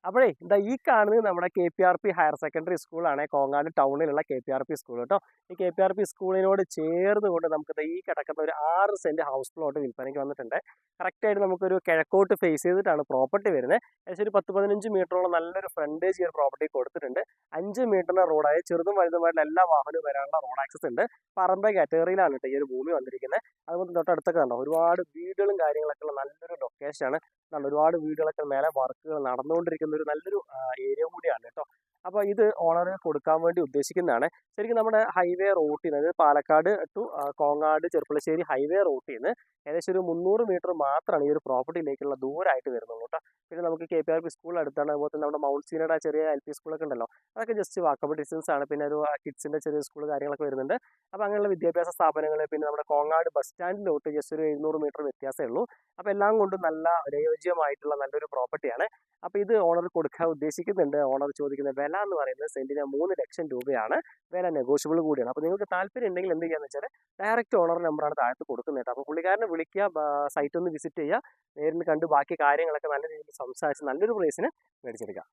അപ്പോഴേ ഇതാ ഈ കാണുന്നത് നമ്മുടെ KPRP ഹയർ സെക്കൻഡറി സ്കൂളാണ്. കോങ്ങാട് ടൗണിലുള്ള KPRP സ്കൂൾ കേട്ടോ. ഈ KPRP സ്കൂളിനോട് ചേർന്ന് കൊണ്ട് നമുക്ക് ഈ കിടക്കുന്ന ഒരു 6 സെന്റ് ഹൗസ് പ്ലോട്ട് വിൽപ്പനയ്ക്ക് വന്നിട്ടുണ്ട്. കറക്റ്റായിട്ട് നമുക്കൊരു കിഴക്കോട്ട് ഫേസ് ചെയ്തിട്ടാണ് പ്രോപ്പർട്ടി വരുന്നത്. ഏകദേശം ഒരു 10-15 മീറ്ററോളം നല്ലൊരു ഫ്രണ്ടേജ് ഈ ഒരു പ്രോപ്പർട്ടി കൊടുത്തിട്ടുണ്ട്. 5 മീറ്ററിന്റെ റോഡായ ചെറുതും വലുതുമായിട്ടുള്ള എല്ലാ വാഹനവും വരാനുള്ള റോഡ് ആക്സസ് ഉണ്ട്. പറമ്പ കാറ്റഗറിയിലാണ് കേട്ടോ ഈ ഒരു ഭൂമി വന്നിരിക്കുന്നത്. അതുപോലെ തൊട്ടടുത്തൊക്കെ കണ്ടോ ഒരുപാട് വീടുകളും കാര്യങ്ങളൊക്കെ ഉള്ള നല്ലൊരു ലൊക്കേഷനാണ്. ഒരുപാട് വീടുകളൊക്കെ മേലെ വർക്കുകൾ നടന്നുകൊണ്ടിരിക്കുന്ന ഒരു നല്ലൊരു ഏരിയ കൂടിയാണ് കേട്ടോ. അപ്പോൾ ഇത് ഓണറിന് കൊടുക്കാൻ വേണ്ടി ഉദ്ദേശിക്കുന്നതാണ്. ശരിക്കും നമ്മുടെ ഹൈവേ റൂട്ടിൽ നിന്ന്, അതായത് പാലക്കാട് ടു കോങ്ങാട് ചെർപ്പുളശ്ശേരി ഹൈവേ റൂട്ടിൽ നിന്ന് ഏകദേശം ഒരു 300 മീറ്റർ മാത്രമാണ് ഈ ഒരു പ്രോപ്പർട്ടിയിലേക്കുള്ള ദൂരമായിട്ട് വരുന്നുള്ളൂ കേട്ടോ. പിന്നെ നമുക്ക് KPRP സ്കൂൾ അടുത്താണ്. അതുപോലെ തന്നെ നമ്മുടെ മൗണ്ട് സീനയുടെ ചെറിയ LP സ്കൂളൊക്കെ ഉണ്ടല്ലോ, അതൊക്കെ ജസ്റ്റ് വാക്കബിൾ ഡിസ്റ്റൻസ് ആണ്. പിന്നെ ഒരു കിഡ്സിന്റെ ചെറിയ സ്കൂൾ കാര്യങ്ങളൊക്കെ വരുന്നുണ്ട്. അപ്പോൾ അങ്ങനെയുള്ള വിദ്യാഭ്യാസ സ്ഥാപനങ്ങൾ, പിന്നെ നമ്മുടെ കോങ്ങാട് ബസ് സ്റ്റാൻഡിലോട്ട് ജസ്റ്റ് ഒരു 700 മീറ്റർ വ്യത്യാസമേ ഉള്ളൂ. അപ്പോൾ എല്ലാം കൊണ്ടും നല്ല അനുയോജ്യമായിട്ടുള്ള നല്ലൊരു പ്രോപ്പർട്ടിയാണ്. അപ്പോൾ ഇത് ഓണർ കൊടുക്കാൻ ഉദ്ദേശിക്കുന്നുണ്ട്. ഓണർ ചോദിക്കുന്ന വില എന്ന് പറയുന്നത് സെന്റിന് 3 ലക്ഷം രൂപയാണ്. വില നെഗോഷ്യബിൾ കൂടിയാണ്. അപ്പോൾ നിങ്ങൾക്ക് താല്പര്യം ഉണ്ടെങ്കിൽ എന്ത് ചെയ്യാന്ന് വെച്ചാൽ ഡയറക്റ്റ് ഓണർ നമ്പറാണ് താഴത്ത് കൊടുക്കുന്നത് കേട്ടോ. അപ്പോൾ പുള്ളിക്കാരനെ വിളിക്കുക, സൈറ്റ് ഒന്ന് വിസിറ്റ് ചെയ്യുക, നേരിൽ കണ്ട് ബാക്കി കാര്യങ്ങളൊക്കെ നല്ല രീതിയിൽ സംസാരിച്ച് നല്ലൊരു പ്രൈസിന് മേടിച്ചെടുക്കാം.